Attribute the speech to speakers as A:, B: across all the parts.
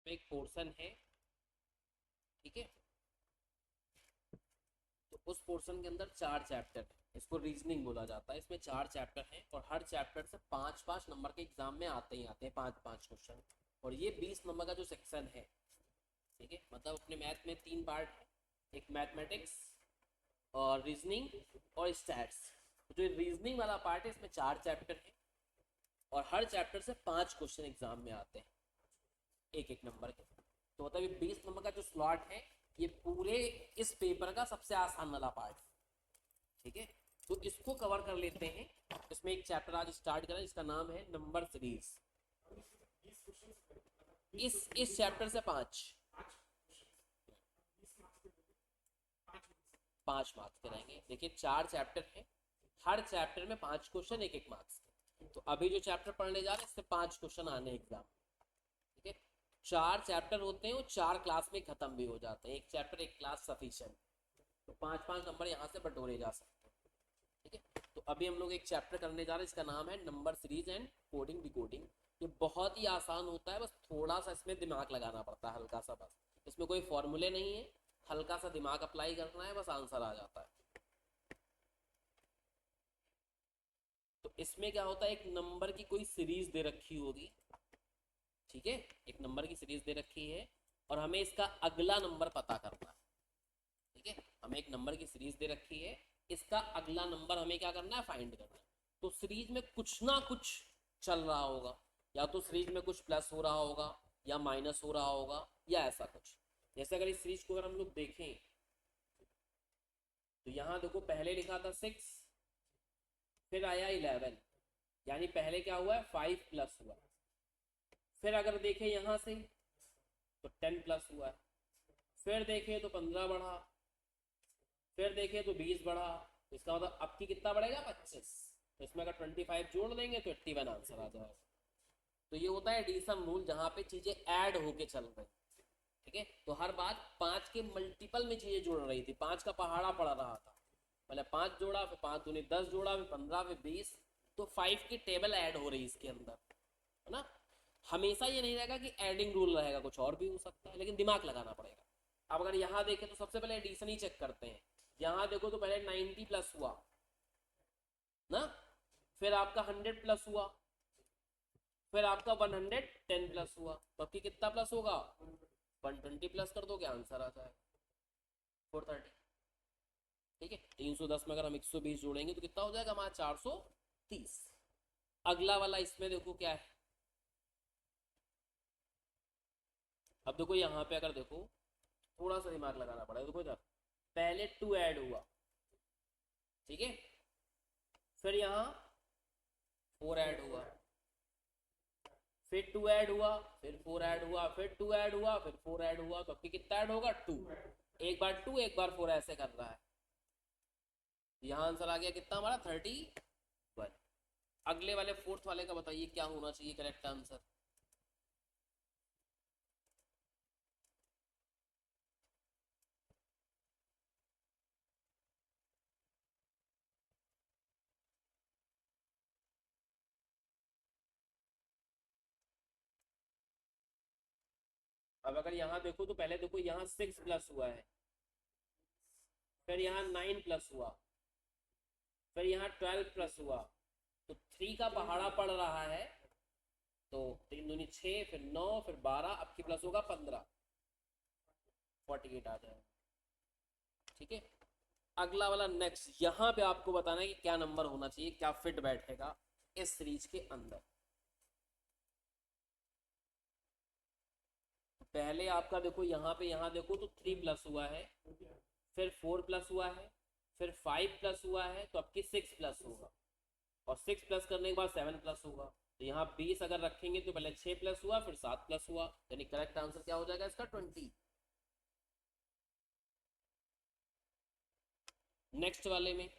A: एक पोर्शन है, ठीक है। तो उस पोर्शन के अंदर 4 चैप्टर है, इसको रीजनिंग बोला जाता है। इसमें 4 चैप्टर हैं और हर चैप्टर से 5-5 नंबर के एग्जाम में आते ही आते हैं 5-5 क्वेश्चन। और ये 20 नंबर का जो सेक्शन है, ठीक है, मतलब अपने मैथ में 3 पार्ट है, एक मैथमेटिक्स और रीजनिंग और स्टैट्स। जो रीजनिंग वाला पार्ट है इसमें 4 चैप्टर है और हर चैप्टर से 5 क्वेश्चन एग्जाम में आते हैं, एक एक नंबर के। तो मतलब ये 20 नंबर का जो स्लॉट है, ये पूरे इस पेपर का सबसे आसान वाला पार्ट, ठीक है। तो इसको कवर कर लेते हैं। इसमें एक चैप्टर आज स्टार्ट करें, इसका नाम है नंबर सीरीज। इस चैप्टर से 5 मार्क्स कराएंगे। देखिए 4 चैप्टर हैं, हर चैप्टर में 5 क्वेश्चन, एक एक मार्क्स के। तो अभी जो चैप्टर पढ़ने जा रहे हैं इससे 5 क्वेश्चन आने एग्जाम, ठीक है। 4 चैप्टर होते हैं, वो 4 क्लास में खत्म भी हो जाते हैं, एक चैप्टर एक क्लास सफिशिएंट। तो 5-5 नंबर यहाँ से बटोरे जा सकते हैं, ठीक है। तो अभी हम लोग एक चैप्टर करने जा रहे हैं, इसका नाम है number series and coding decoding. ये बहुत ही आसान होता है, बस थोड़ा सा इसमें दिमाग लगाना पड़ता है, हल्का सा बस। इसमें कोई फॉर्मूले नहीं है, हल्का सा दिमाग अप्लाई करना है, बस आंसर आ जाता है। तो इसमें क्या होता है, एक नंबर की कोई सीरीज दे रखी होगी, ठीक है। एक नंबर की सीरीज दे रखी है और हमें इसका अगला नंबर पता करना है, ठीक है। हमें एक नंबर की सीरीज दे रखी है, इसका अगला नंबर हमें क्या करना है, फाइंड करना है। तो सीरीज में कुछ ना कुछ चल रहा होगा, या तो सीरीज में कुछ प्लस हो रहा होगा या माइनस हो रहा होगा या ऐसा कुछ। जैसे अगर इस सीरीज को अगर हम लोग देखें तो यहाँ देखो पहले लिखा था 6, फिर आया 11, यानी पहले क्या हुआ है, 5 प्लस हुआ। फिर अगर देखें यहाँ से तो 10 प्लस हुआ है, फिर देखें तो 15 बढ़ा, फिर देखें तो 20 बढ़ा। इसका मतलब अब की कितना बढ़ेगा, 25। तो इसमें अगर 25 जोड़ देंगे तो 81 आंसर आ जाएगा। तो ये होता है एडिशन रूल, जहाँ पे चीजें ऐड होके चल रही, ठीक है। तो हर बार 5 के मल्टीपल में चीजें जुड़ रही थी, 5 का पहाड़ा पड़ रहा था। मतलब 5 जोड़ा, फिर 5 दूनी 10 जोड़ा, फिर 15, फिर 20। तो 5 की टेबल ऐड हो रही है इसके अंदर, है ना। हमेशा ये नहीं रहेगा कि एडिंग रूल रहेगा, कुछ और भी हो सकता है, लेकिन दिमाग लगाना पड़ेगा। अब अगर यहाँ देखें तो सबसे पहले एडिशन ही चेक करते हैं। यहाँ देखो तो पहले 90 प्लस हुआ ना, फिर आपका 100 प्लस हुआ, फिर आपका 110 प्लस हुआ। तो आपकी कितना प्लस होगा, 120 प्लस कर दोगे आंसर आ जाएगा 430, ठीक है। 310 में अगर हम 120 जोड़ेंगे तो कितना हो जाएगा हमारा, 430। अगला वाला इसमें देखो क्या है। अब देखो यहाँ पे अगर देखो, थोड़ा सा दिमाग लगाना पड़ेगा। देखो इधर पहले 2 ऐड हुआ, ठीक है, फिर यहाँ 4 ऐड हुआ, फिर 2 ऐड हुआ, फिर 4 ऐड हुआ, फिर 2 ऐड हुआ, फिर 4 ऐड हुआ। तो आपकी कितना ऐड होगा, 2। एक बार 2 एक बार 4 ऐसे कर रहा है। यहाँ आंसर आ गया कितना हमारा, 31। अगले वाले फोर्थ वाले का बताइए क्या होना चाहिए करेक्ट आंसर। अब अगर यहाँ देखो तो पहले देखो यहाँ 6 प्लस हुआ है, फिर यहाँ 9 प्लस हुआ, फिर यहाँ 12 प्लस हुआ। तो 3 का पहाड़ा पड़ रहा है। तो 3 दूनी 6, फिर 9, फिर 12, अब की प्लस होगा 15, 48 आ जाएगा, ठीक है। अगला वाला नेक्स्ट, यहाँ पे आपको बताना है कि क्या नंबर होना चाहिए, क्या फिट बैठेगा इस सीरीज के अंदर। पहले आपका देखो यहाँ देखो तो 3 प्लस हुआ है, फिर 4 प्लस हुआ है, फिर 5 प्लस हुआ है, तो आपकी 6 प्लस होगा। और 6 प्लस करने के बाद 7 प्लस होगा। तो यहाँ 20 अगर रखेंगे तो पहले 6 प्लस हुआ, फिर 7 प्लस हुआ, यानी करेक्ट आंसर क्या हो जाएगा इसका, 20। नेक्स्ट वाले में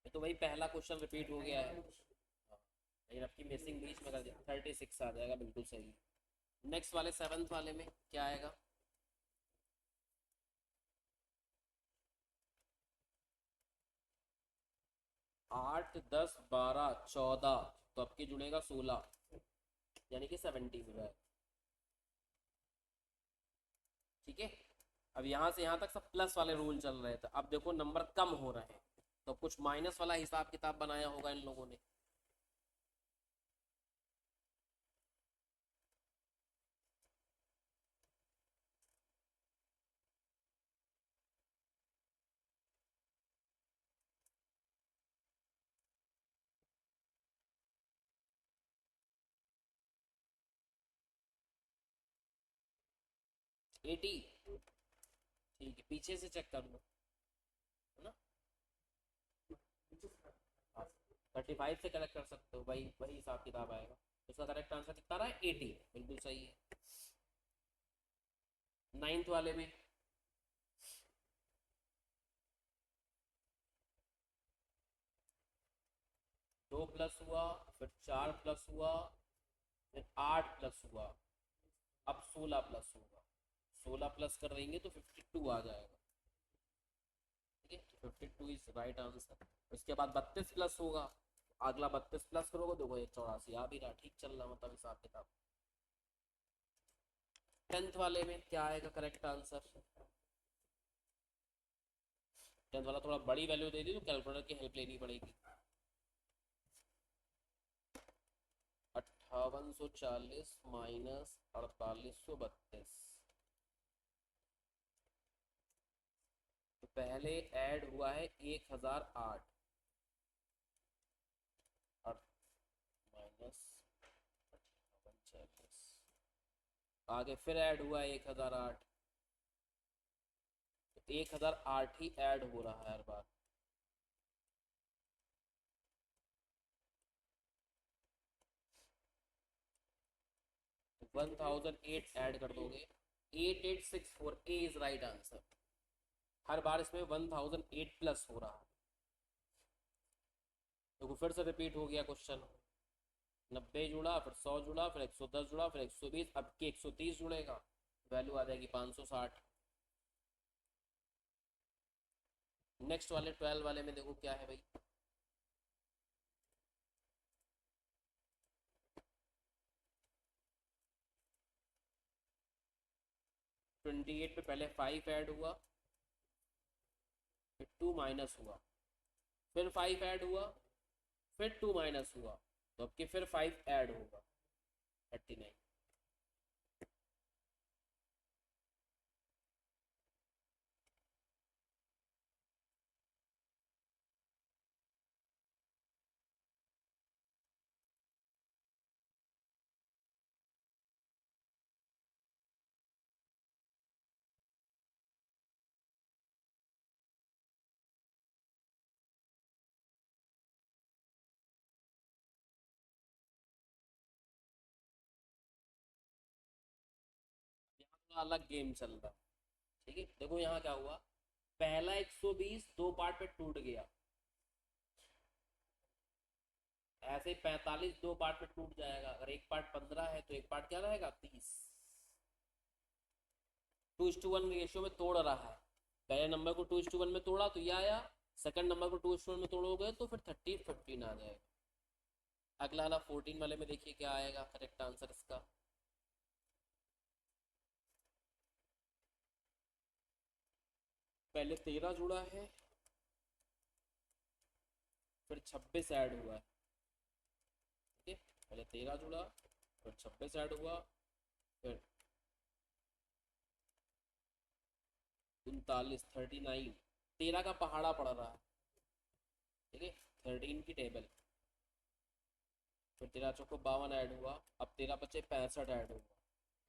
A: तो वही पहला क्वेश्चन रिपीट हो गया है। हाँ, लेकिन आपकी मिसिंग बीच में कर दिया, 36 आ जाएगा, बिल्कुल सही। नेक्स्ट वाले 7th वाले में क्या आएगा, 8 10 12 14, तो आपकी जुड़ेगा 16, यानी कि 70 हो जाएगा। ठीक है, अब यहाँ से यहाँ तक सब प्लस वाले रूल चल रहे थे, अब देखो नंबर कम हो रहे हैं, तो कुछ माइनस वाला हिसाब किताब बनाया होगा इन लोगों ने। एटी, ठीक है, पीछे से चेक कर लो, है ना। हाँ, 35 से करेक्ट कर सकते हो, वही वही हिसाब किताब आएगा। इसका करेक्ट आंसर कितना रहा है, 80, बिल्कुल सही है। नाइन्थ वाले में 2 प्लस हुआ, फिर 4 प्लस हुआ, फिर 8 प्लस हुआ, अब 16 प्लस होगा। 16 प्लस कर देंगे तो 52 आ जाएगा। ठीक है, तो 52 इज राइट आंसर। उसके बाद 32 प्लस होगा, अगला 32 प्लस करोगे, देखो ये 84 आ भी रहा, ठीक चल रहा, मतलब हिसाब किताब। 10th वाले में क्या आएगा करेक्ट आंसर। 10th वाला थोड़ा बड़ी वैल्यू दे दी तो कैलकुलेटर की हेल्प लेनी पड़ेगी। 5840 माइनस 4832, तो पहले ऐड हुआ है 1008 और माइनस 5840, आगे फिर ऐड हुआ है 1008, तो 1008 ही ऐड हो रहा है हर बार। तो 1008 ऐड कर दोगे, 8864 ए इज राइट आंसर। हर बार इसमें 1008 प्लस हो रहा है। तो फिर से रिपीट हो गया क्वेश्चन, 90 जुड़ा, फिर 100 जुड़ा, फिर 110 जुड़ा, फिर 120, अब के 130 जुड़ेगा, वैल्यू आ जाएगी 560। नेक्स्ट वाले 12 वाले में देखो क्या है भाई। 28 पे पहले 5 ऐड हुआ, फिर 2 माइनस हुआ, फिर 5 ऐड हुआ, फिर 2 माइनस हुआ, तो अब के फिर 5 ऐड होगा, 39। यहाँ अलग गेम चल रहा है। ठीक है, देखो यहाँ क्या हुआ, पहला 120 दो पार्ट पे टूट गया, ऐसे 45 दो पार्ट में टूट जाएगा। अगर एक पार्ट 15 है तो एक पार्ट क्या रहेगा, 30। 2:1 रेशियो में तोड़ रहा है, पहले नंबर को 2:1 में तोड़ा तो ये आया, सेकंड नंबर को 2:1 में तोड़ोगे तो फिर 30 15 आ जाएगा। अगला वाला 14 वाले में देखिए क्या आएगा करेक्ट आंसर इसका। पहले 13 जुड़ा है, फिर 26 ऐड हुआ है। ठीक है, पहले 13 जुड़ा, फिर 26 ऐड हुआ, फिर 39, 13 का पहाड़ा पड़ रहा है। ठीक है, 13 की टेबल, फिर 13 चौको 52 ऐड हुआ, अब 13 बचे 65 ऐड हुआ,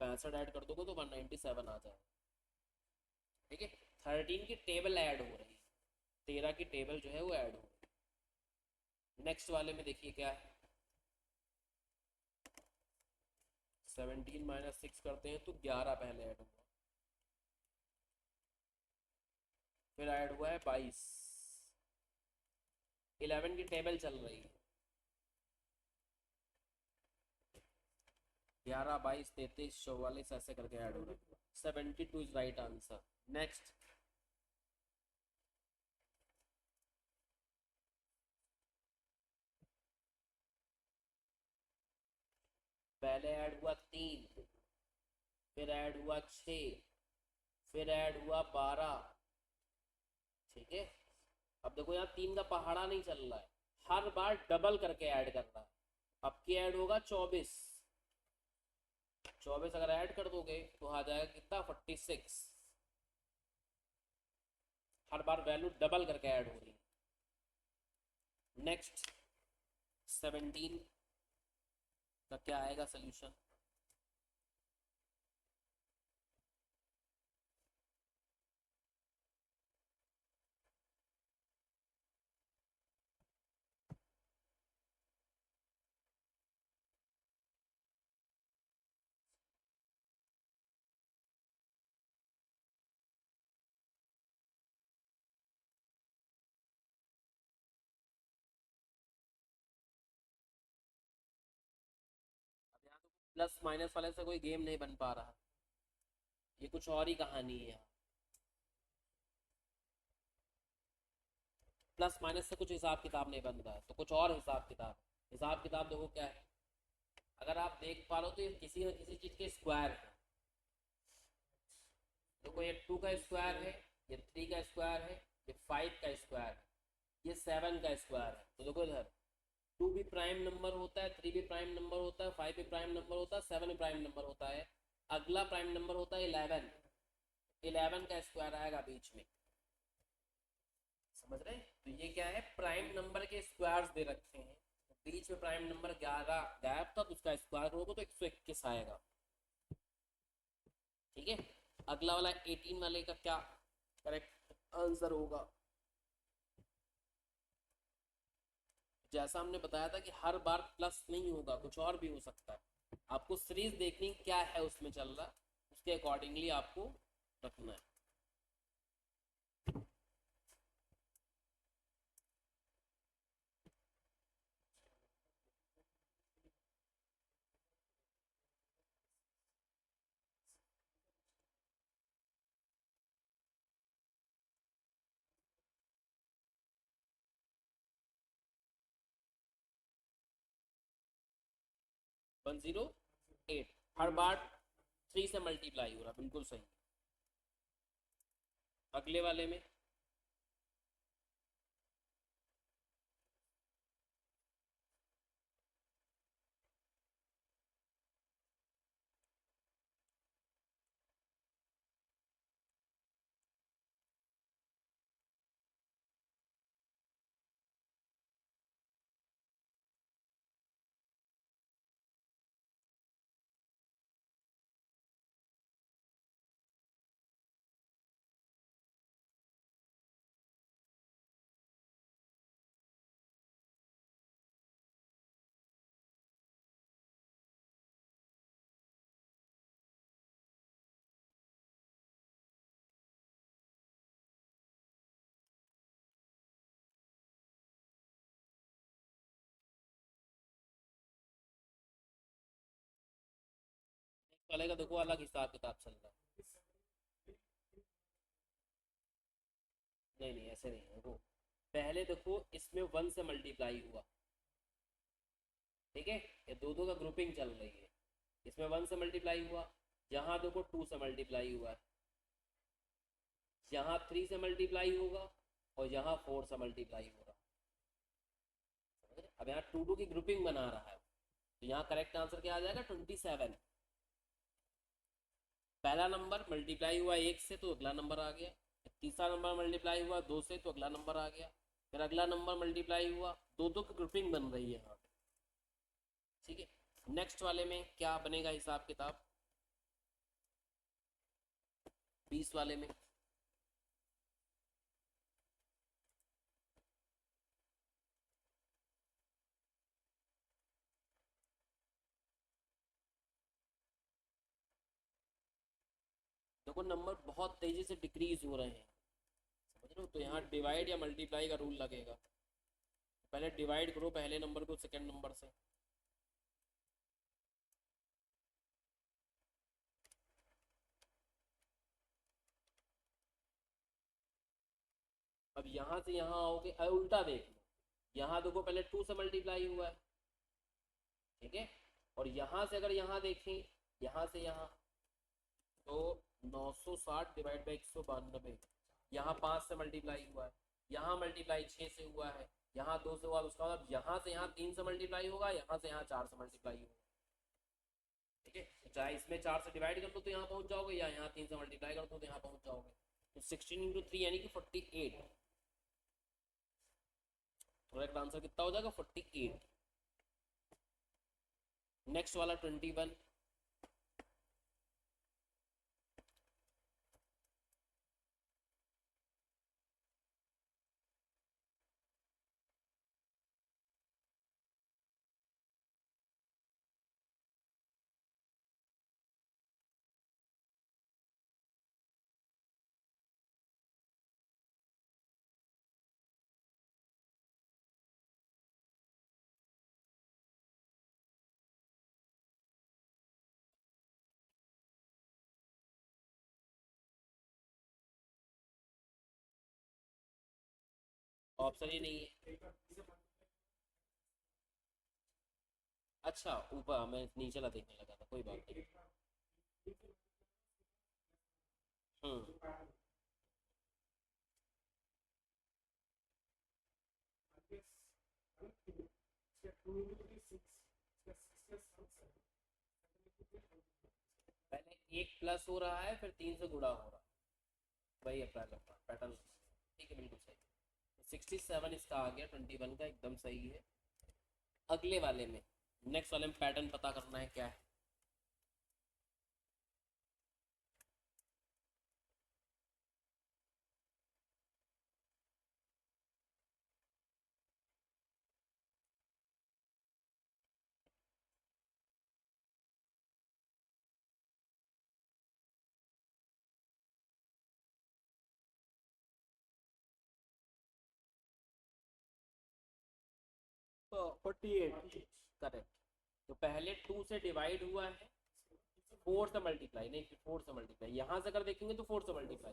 A: 65 ऐड कर दोगे तो 197 आ जाएगा। ठीक है, 13 की टेबल ऐड हो रही है, 13 की टेबल जो है वो ऐड हो रही है। नेक्स्ट वाले में देखिए क्या है, 17 माइनस 6 करते हैं तो 11 पहले ऐड हुआ, फिर ऐड हुआ है 22, 11 की टेबल चल रही है, 11 22 33 44 ऐसे करके ऐड हो रहा है। 72 इज राइट आंसर। नेक्स्ट पहले ऐड हुआ 3, फिर ऐड हुआ 6, फिर ऐड हुआ 12। ठीक है, अब देखो यहाँ 3 का पहाड़ा नहीं चल रहा है, हर बार डबल करके ऐड करना है। अब की ऐड होगा 24, 24 अगर ऐड कर दोगे तो आ जाएगा कितना, 46। हर बार वैल्यू डबल करके ऐड हो रही है। नेक्स्ट 17 का क्या आएगा सोल्यूशन? प्लस माइनस वाले से कोई गेम नहीं बन पा रहा, ये कुछ और ही कहानी है। प्लस माइनस से कुछ हिसाब किताब नहीं बन रहा है, तो कुछ और हिसाब किताब देखो क्या है। अगर आप देख पा रहे हो तो ये किसी न किसी चीज के स्क्वायर है। देखो ये 2 का स्क्वायर है, ये 3 का स्क्वायर है, ये 5 का स्क्वायर है, ये 7 का स्क्वायर है। तो देखो इधर 2 भी प्राइम नंबर होता है, 3 भी प्राइम नंबर होता है, 5 भी प्राइम नंबर होता है, 7 भी प्राइम नंबर होता है। अगला प्राइम नंबर होता है 11, 11 का स्क्वायर आएगा बीच में। समझ रहे हैं? तो ये क्या है, प्राइम नंबर के स्क्वायर्स दे रखे हैं। बीच में प्राइम नंबर 11 गायब था, तो उसका स्क्वायर करोगे तो 121 आएगा। ठीक है, अगला वाला 18 वाले का क्या करेक्ट आंसर होगा? जैसा हमने बताया था कि हर बार प्लस नहीं होगा, कुछ और भी हो सकता है। आपको सीरीज देखनी क्या है उसमें चल रहा, उसके अकॉर्डिंगली आपको रखना है। वन जीरो एट हर बार 3 से मल्टीप्लाई हो रहा, बिल्कुल सही। अगले वाले में वाले का देखो अलग हिसाब किताब चल रहा है। नहीं नहीं ऐसे नहीं है वो। पहले देखो इसमें 1 से मल्टीप्लाई हुआ, ठीक है, ये दो दो का ग्रुपिंग चल रही है। इसमें 1 से मल्टीप्लाई हुआ, यहाँ देखो 2 से मल्टीप्लाई हुआ है, यहाँ 3 से मल्टीप्लाई होगा, और यहाँ 4 से मल्टीप्लाई होगा। अब यहाँ 2 2 की ग्रुपिंग बना रहा है, तो यहाँ करेक्ट आंसर क्या आ जाएगा, 27। पहला नंबर मल्टीप्लाई हुआ 1 से तो अगला नंबर आ गया, तीसरा नंबर मल्टीप्लाई हुआ 2 से तो अगला नंबर आ गया, फिर अगला नंबर मल्टीप्लाई हुआ, दो दो की ग्रुपिंग बन रही है यहाँ पे। ठीक है, नेक्स्ट वाले में क्या बनेगा हिसाब किताब? 20 वाले में देखो नंबर बहुत तेजी से डिक्रीज हो रहे हैं, समझ रहे हो? तो यहाँ डिवाइड या मल्टीप्लाई का रूल लगेगा। पहले डिवाइड करो पहले नंबर को सेकंड नंबर से। अब यहाँ से यहाँ आओगे, उल्टा देख लो, यहाँ देखो पहले 2 से मल्टीप्लाई हुआ है, ठीक है, और यहाँ से अगर यहाँ देखें, यहाँ से यहाँ, तो 960 डिवाइड बाई 192, यहाँ 5 से मल्टीप्लाई हुआ है, यहाँ मल्टीप्लाई 6 से हुआ है, यहाँ 2 से हुआ, उसका मतलब यहाँ से यहाँ 3 से मल्टीप्लाई होगा, यहाँ से यहाँ 4 से मल्टीप्लाई होगा। ठीक है, तो चाहे इसमें 4 से डिवाइड कर दो तो यहाँ पहुँच जाओगे, या यहाँ 3 से मल्टीप्लाई कर दो तो यहाँ पहुँच जाओगे। तो 16 इंटू 3 यानी कि 48। करेक्ट आंसर कितना हो जाएगा? 48। नेक्स्ट वाला 21। ऑप्शन ही नहीं है। अच्छा, ऊपर मैं नीचे ला देखने लगा था, कोई बात नहीं। हम्म। पहले एक प्लस हो रहा है, फिर 3 से गुणा हो रहा है, वही अप्लाई करना पैटर्न। ठीक है, बिल्कुल सही। 67 इसका आ गया, 21 का एकदम सही है। अगले वाले में, नेक्स्ट वाले में पैटर्न पता करना है क्या है। तो 48 करेक्ट। तो पहले 2 से डिवाइड हुआ है, 4 से मल्टीप्लाई नहीं, फिर 4 से मल्टीप्लाई, यहाँ से अगर देखेंगे तो 4 से मल्टीप्लाई,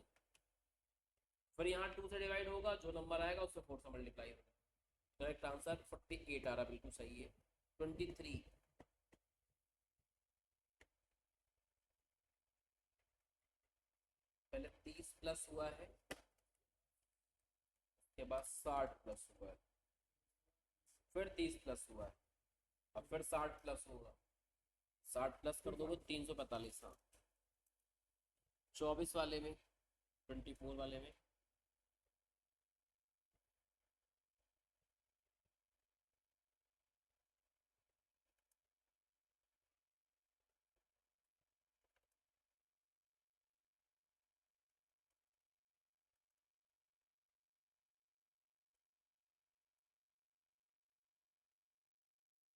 A: फिर यहाँ 2 से डिवाइड होगा, जो नंबर आएगा उससे 4 से मल्टीप्लाई होगा। करेक्ट आंसर 48 आ रहा, बिल्कुल सही है। 23। पहले 30 प्लस हुआ है, उसके बाद 60 प्लस हुआ है, फिर 30 प्लस हुआ है, अब फिर 60 प्लस होगा। 60 प्लस कर दोगे 345। हाँ, 24 वाले में, 24 वाले में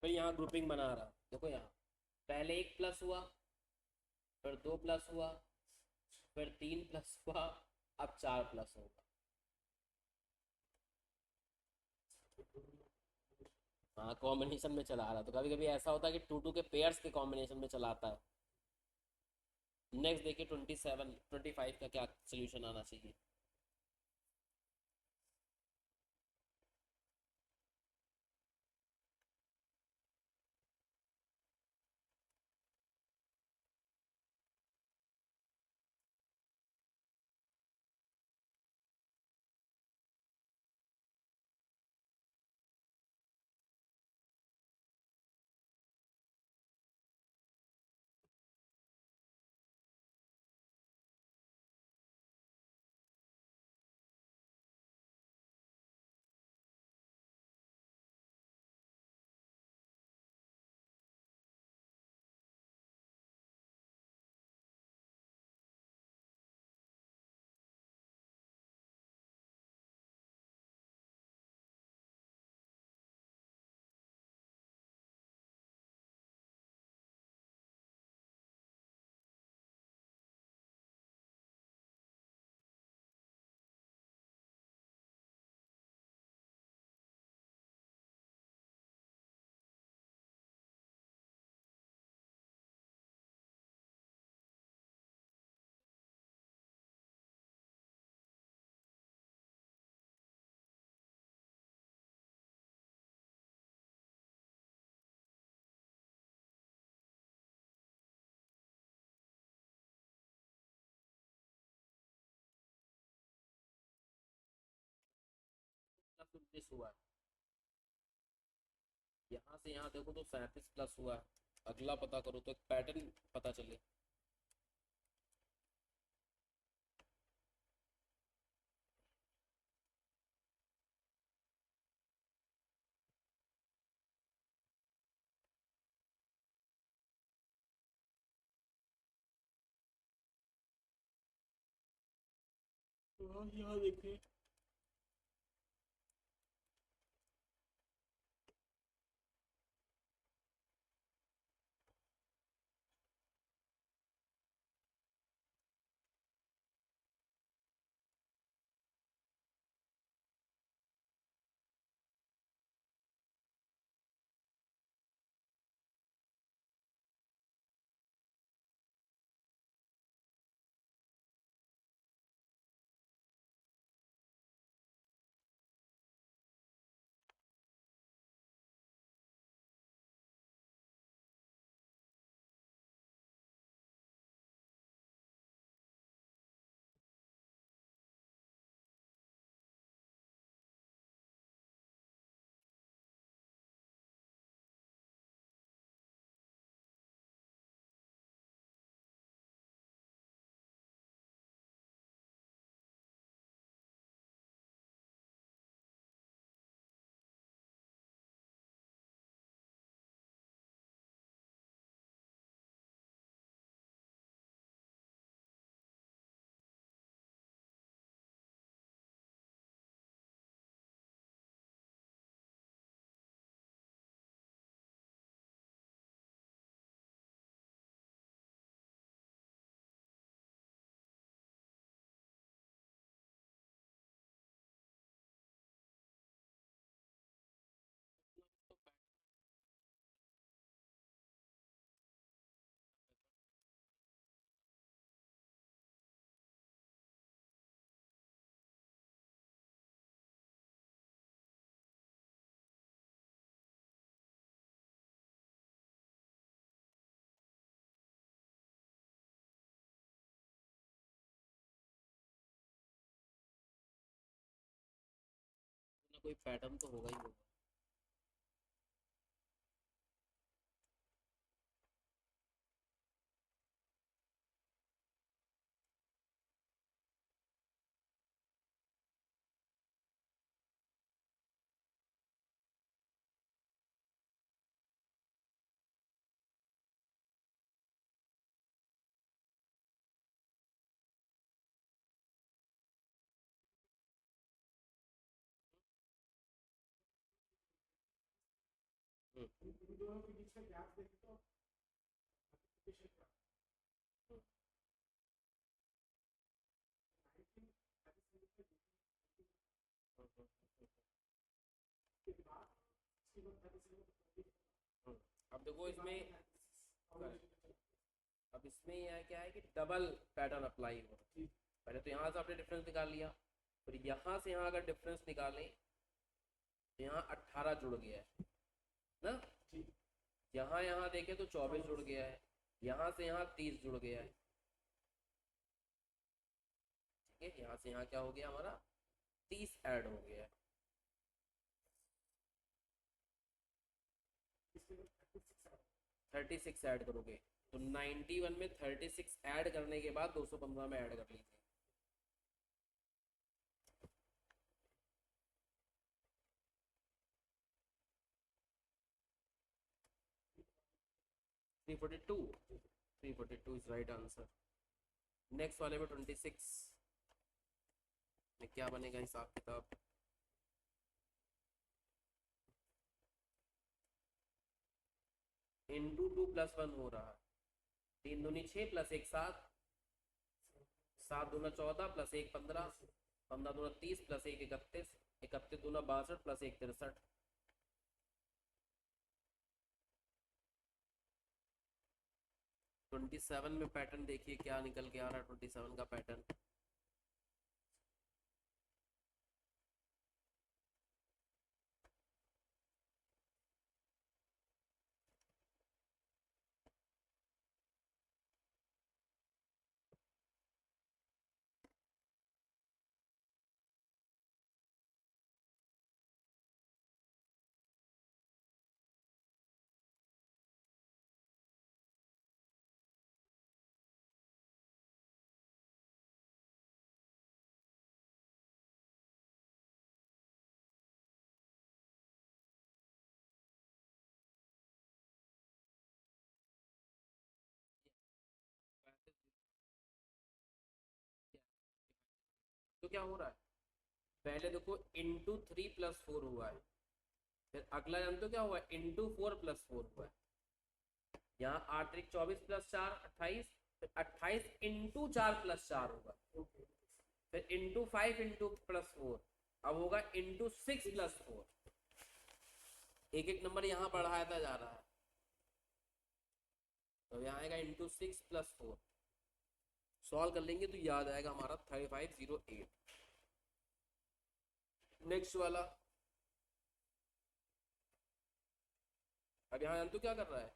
A: फिर यहाँ ग्रुपिंग बना रहा, देखो यहाँ पहले 1 प्लस हुआ, फिर 2 प्लस हुआ, फिर 3 प्लस हुआ, अब 4 प्लस होगा। हाँ, कॉम्बिनेशन में चला रहा, तो कभी कभी ऐसा होता है कि 2 2 के पेयर्स के कॉम्बिनेशन में चलाता है। नेक्स्ट देखिए 27 25 का क्या सोल्यूशन आना चाहिए। +19 हुआ है। यहाँ से यहाँ देखो तो 37 प्लस हुआ है। अगला पता करो तो एक पैटर्न पता चले। हाँ, यहाँ देखिए। कोई पैटर्न तो होगा ही होगा। अब देखो इसमें, अब इसमें यह क्या है कि डबल पैटर्न अप्लाई हो रहा है। पहले तो यहाँ से आपने डिफरेंस निकाल लिया, फिर यहाँ से यहाँ अगर डिफरेंस निकालें तो यहाँ 18 जुड़ गया है ना। यहाँ यहाँ देखें तो 24 जुड़ गया है, यहाँ से यहाँ 30 जुड़ गया है। ठीक है, यहाँ से यहाँ क्या हो गया हमारा, 30 ऐड हो गया है। 36 ऐड करोगे तो 91 में 36 ऐड करने के बाद 215 में ऐड कर लीजिए। Three forty two is right answer. Next वाले में 26 में क्या बनेगा हिसाब किताब। इंटू 2+1 हो रहा है, 3 दूनी 6 प्लस 1 7, 7 दूना 14 प्लस 1 15, 15 दूना 30 प्लस 1 31, 31 दूना 62 प्लस 1 63। 27 में पैटर्न देखिए क्या निकल के आ रहा है, 27 का पैटर्न। क्या हो रहा है, पहले देखो इंटू 3+4 हुआ है, फिर अगला जानते हो क्या हुआ, इंटू 4+4 हुआ है। यहाँ 8×3 = 24 + 4 = 28, फिर 28 इंटू 4+4 होगा, फिर इंटू 5 इंटू +4, अब होगा इंटू 6+4। एक एक नंबर यहाँ बढ़ाता जा रहा है, तो यहाँ आएगा इंटू 6+4। सॉल्व कर लेंगे तो याद आएगा हमारा 3508। नेक्स्ट वाला, अब यहाँ जानते हो क्या कर रहा है,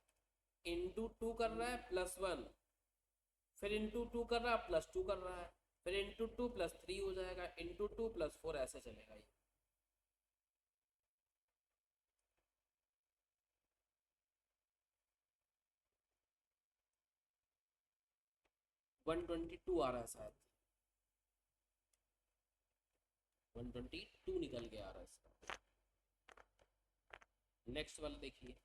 A: इंटू 2 कर रहा है +1, फिर इंटू 2 कर रहा है +2 कर रहा है, फिर इंटू 2 +3 हो जाएगा, इंटू 2 +4 ऐसे चलेगा ये। वन 122 आ रहा है शायद, 122 निकल के आ रहा है इसका। नेक्स्ट वाला देखिए,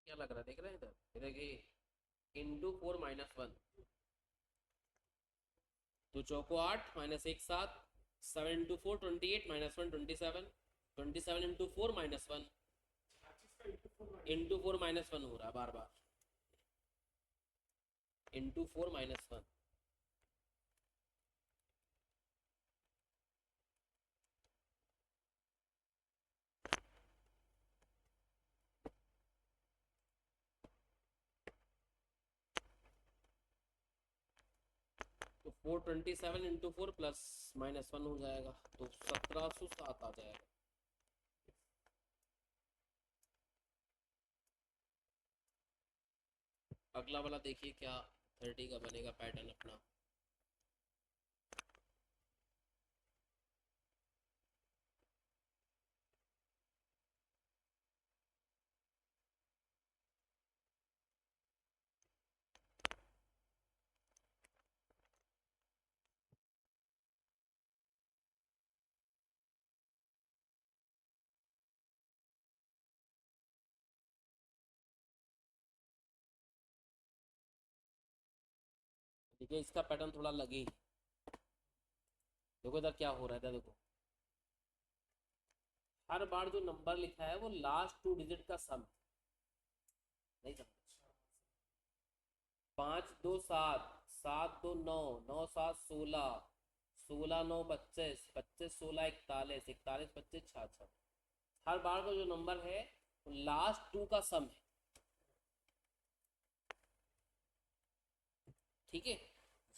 A: क्या लग रहा है, देख रहे हैं इधर, देखिए इंटू 4 - 1, तो चौको 8 -1 7, 7 × 4 28 -1 27, 27 इंटू 4 -1, इंटू 4 -1 हो रहा है बार बार, इंटू 4 -1। तो 427 इंटू 4 +-1 हो जाएगा, तो 1707 आ जाएगा। अगला वाला देखिए क्या 30 का बनेगा पैटर्न अपना। देखिए इसका पैटर्न थोड़ा लगे, देखो इधर क्या हो रहा है, इधर देखो हर बार जो नंबर लिखा है वो लास्ट 2 डिजिट का सम, नहीं समझ, 5 2 7, 7 2 9, 9 7 16, 16 9 25, 25 16 41, 41 25 66, हर बार का जो नंबर है वो लास्ट 2 का सम है, ठीक है।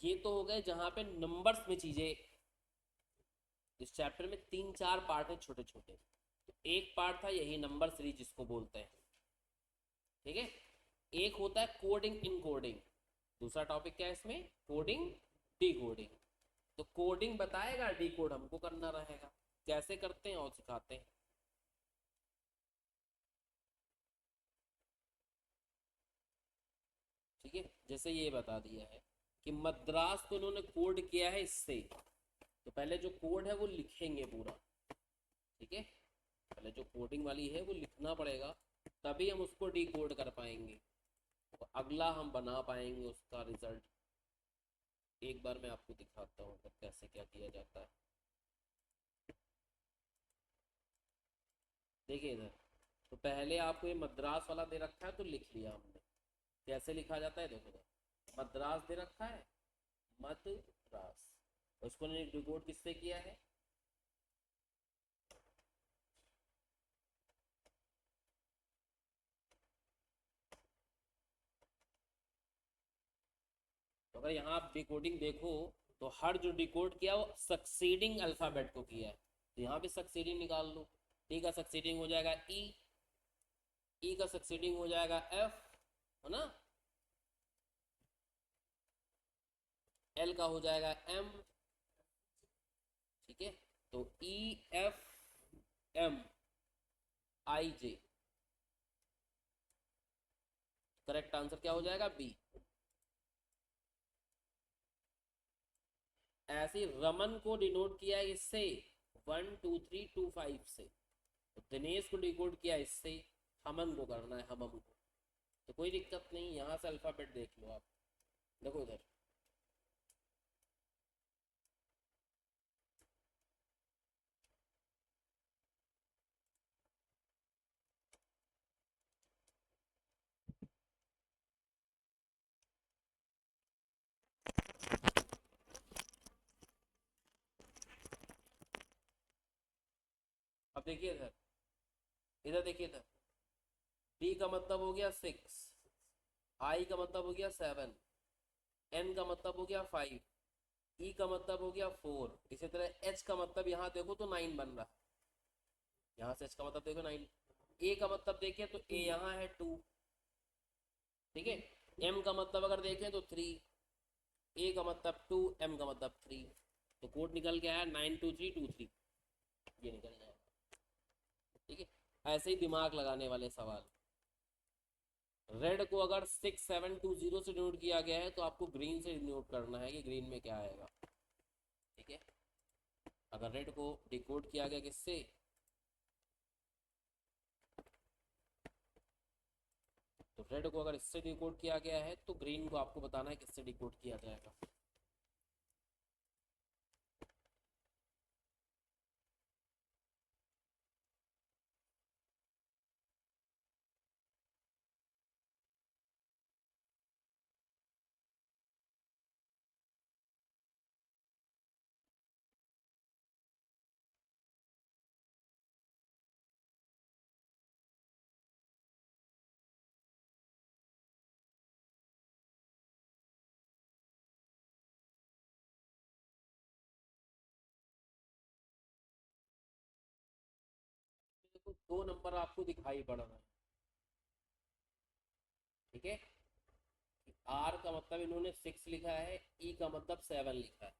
A: ये तो हो गए जहां पे नंबर्स में चीजें, इस चैप्टर में 3-4 पार्ट है छोटे छोटे, तो एक पार्ट था यही नंबर सीरीज जिसको बोलते हैं, ठीक है। एक होता है कोडिंग इन कोडिंग, दूसरा टॉपिक क्या है इसमें, कोडिंग डी कोडिंग। तो कोडिंग बताएगा, डी कोड हमको करना रहेगा, कैसे करते हैं और सिखाते हैं, ठीक है। जैसे ये बता दिया है कि मद्रास को उन्होंने कोड किया है इससे, तो पहले जो कोड है वो लिखेंगे पूरा, ठीक है, पहले जो कोडिंग वाली है वो लिखना पड़ेगा, तभी हम उसको डी कोड कर पाएंगे, तो अगला हम बना पाएंगे उसका रिजल्ट। एक बार मैं आपको दिखाता हूँ तो कैसे क्या किया जाता है, देखिए इधर, तो पहले आपको ये मद्रास वाला दे रखा है तो लिख लिया हमने, कैसे लिखा जाता है देखो इधर, मद्रास दे रखा है, मद्रास, उसको डिकोड किससे किया है, तो अगर यहाँ आप डिकोडिंग देखो तो हर जो डिकोड किया वो सक्सीडिंग अल्फाबेट को किया है, तो यहाँ पे सक्सीडिंग निकाल लो। टी का सक्सीडिंग हो जाएगा ई का सक्सीडिंग हो जाएगा एफ, है ना, एल का हो जाएगा एम, ठीक है। तो ई एफ एम आई जे, करेक्ट आंसर क्या हो जाएगा? बी। ऐसे रमन को डिनोट किया इससे 1 2 3 2 5 से, तो दिनेश को डिकोड किया इससे, हमन को करना है, हमम को। तो कोई दिक्कत नहीं, यहाँ से अल्फाबेट देख लो आप, देखो इधर। अब देखिए इधर, इधर देखिए इधर, डी का मतलब हो गया 6, आई का मतलब हो गया 7, एन का मतलब हो गया 5, ई का मतलब हो गया 4। इसी तरह एच का मतलब यहाँ देखो तो 9 बन रहा है, यहाँ से एच का मतलब देखो 9। ए का मतलब देखिए तो ए यहाँ है 2, ठीक है। एम का मतलब अगर देखें तो 3, ए का मतलब 2, एम का मतलब 3। तो कोड निकल के आया 92323, ये निकल जाएगा, ठीक है। ऐसे ही दिमाग लगाने वाले सवाल। रेड को अगर 6720 से डिनोट किया गया है तो आपको ग्रीन से डिनोट करना है कि ग्रीन में क्या आएगा, ठीक है। अगर रेड को डिकोड किया गया किससे, तो रेड को अगर इससे डिकोड किया गया है तो ग्रीन को आपको बताना है किससे डिकोड किया जाएगा। देखो 2 नंबर आपको दिखाई पड़ रहा है, ठीक है। आर का मतलब इन्होंने 6 लिखा है, ई का मतलब 7 लिखा है,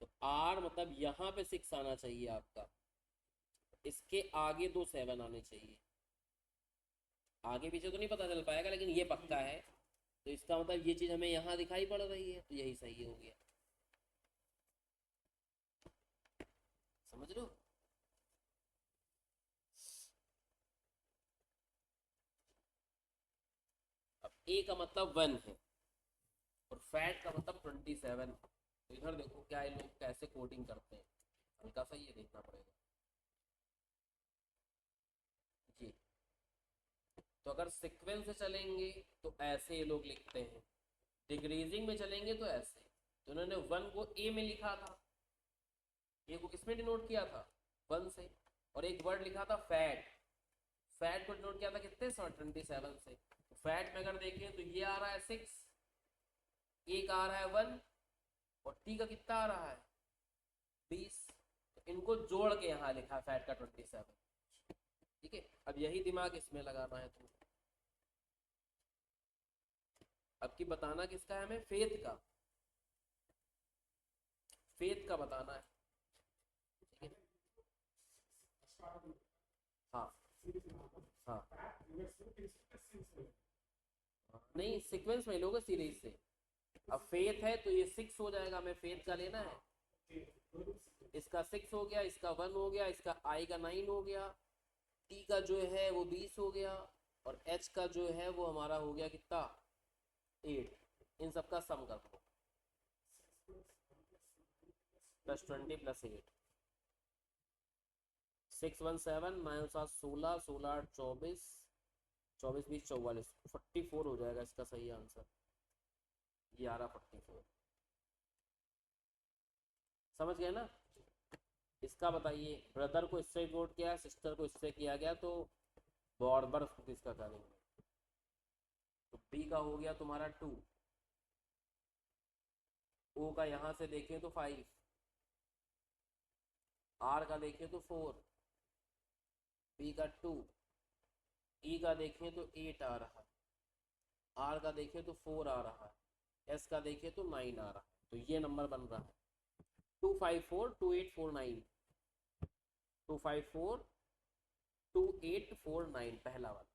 A: तो आर मतलब यहाँ पे 6 आना चाहिए आपका, इसके आगे 2 7 आने चाहिए। आगे पीछे तो नहीं पता चल पाएगा लेकिन ये पक्का है, तो इसका मतलब ये चीज हमें यहाँ दिखाई पड़ रही है, तो यही सही हो गया, समझ लो। अब ए का मतलब 1 है और फैट का मतलब 27। तो इधर देखो क्या ये लोग कैसे कोडिंग करते हैं, हल्का सा ये देखना पड़ेगा जी। तो अगर सीक्वेंस से चलेंगे तो ऐसे ये लोग लिखते हैं, डिक्रीजिंग में चलेंगे तो ऐसे। तो उन्होंने 1 को ए में लिखा था, ए को किसमें डिनोट किया था? 1 से। और एक वर्ड लिखा था फैट, फैट को डिनोट किया था कितने से? 27 से। तो फैट में अगर देखें तो ये आ रहा है 6, ए का आ रहा है 1 और टी का कितना आ रहा है 20। तो इनको जोड़ के यहाँ लिखा फैट का 27, ठीक है। अब यही दिमाग इसमें लगाना है तुम्हें। अब की बताना किसका है हमें? फेथ का, फेथ का बताना है, ठीक है। हाँ हाँ, नहीं सीक्वेंस में लोगे सीरीज से। अब फेथ है तो ये 6 हो जाएगा, हमें फेथ का लेना है। इसका 6 हो गया, इसका 1 हो गया, इसका आई का 9 हो गया, टी का जो है वो 20 हो गया और एच का जो है वो हमारा हो गया कितना? 8। इन सबका सम कर दो, +20 +8, 617 9 7 16 16 8 24, 24 20 44, 44 हो जाएगा इसका सही आंसर। 11 44, समझ गए ना? इसका बताइए, ब्रदर को इससे वोट किया, सिस्टर को इससे किया गया, तो बॉर्बर किसका करेंगे? तो बी का हो गया तुम्हारा 2, ओ का यहाँ से देखें तो 5, आर का देखें तो 4, बी का 2, ई का देखें तो 8 आ रहा है, आर का देखें तो 4 आ रहा है, एस का देखें तो 9 आ रहा है। तो ये नंबर बन रहा है 2542849, 2542849 पहला वाला।